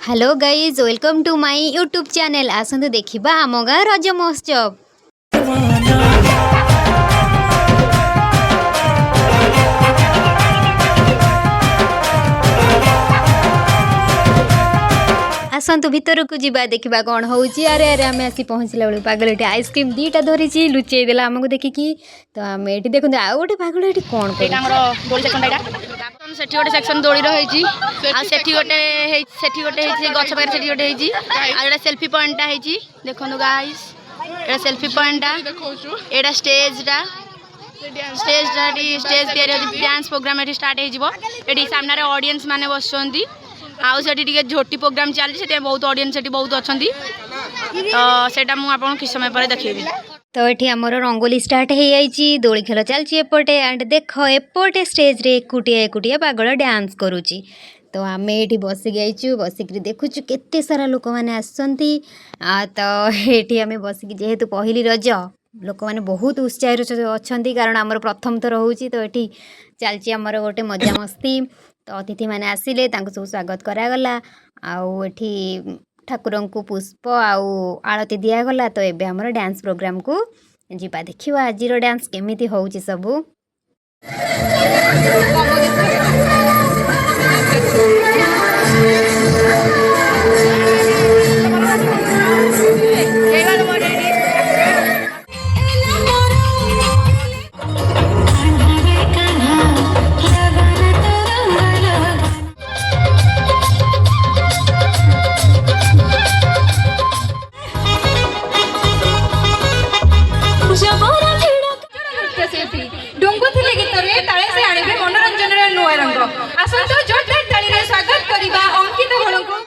Hello guys welcome to my YouTube channel. आसतु देखिबा आम गाँ रज महोत्सव। आसतु भितर को जीवा देखा कौन हो। अरे अरे आम आसी पहुँचला बेलू पागल ये आइसक्रीम दीटा धरी लुचेई देला आमको देखिकी। तो आम ये देखते आउ गोटे पागल ये कौन सेठी गोटे सेक्शन दोड़ी रही सेठी गोटे गछ पाखे सेठी गोटे आ सेल्फी पॉइंट है देखो गाइस एटा सेल्फी पॉइंट एटा स्टेज डांस प्रोग्राम ये स्टार्ट हो सामने ऑडियंस माने बसुँच आउे झोटी प्रोग्राम चलती बहुत ऑडियंस बहुत अच्छा तो सेटा मुझे किस समय पर देखी। तो ये आमर रंगोली स्टार्ट हो जाइए दोली खेल चलती एपटे एंड देख एपटे स्टेज रे एकुटिया एकुटिया पागल डांस करुच्ची। तो आम ये बसिक जाइचु बसिक देखुचु केते सारा लोक मैंने आसछंती। तो ये आम बसिक जेहेतु पहली रज लोक मैंने बहुत उत्साह अच्छा कारण आमर प्रथम थर हो। तो ये चलची आमर गोटे मजा मस्ती। तो अतिथि मैंने आसिले सब स्वागत करागला आठी ठाकुर को पुष्प आलती दिगला। तो ये आमर डांस प्रोग्राम को जीवा देखा आज डांस केमिति होउची सबू। स्वागत करवा अंकित भल को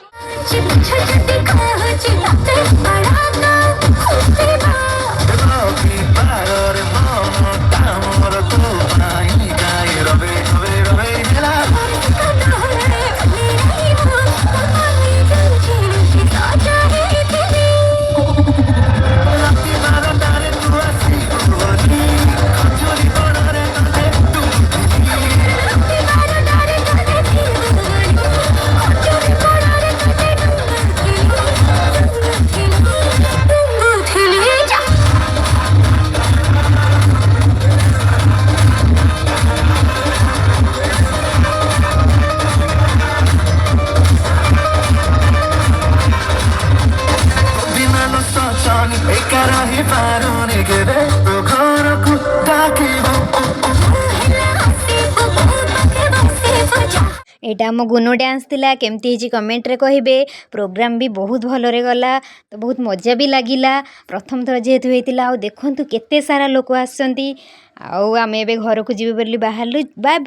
एटा आम गुनो डांस थिला केमती कमेंट रे कहिबे। प्रोग्राम भी बहुत भलरे गला तो बहुत मजा भी लागिला। प्रथम थर जेहेतु होइतिला देखंतु केते सारा लोक आछंती आउ आमे एबे घर को जीवे बोली बाहरलु। Bye bye.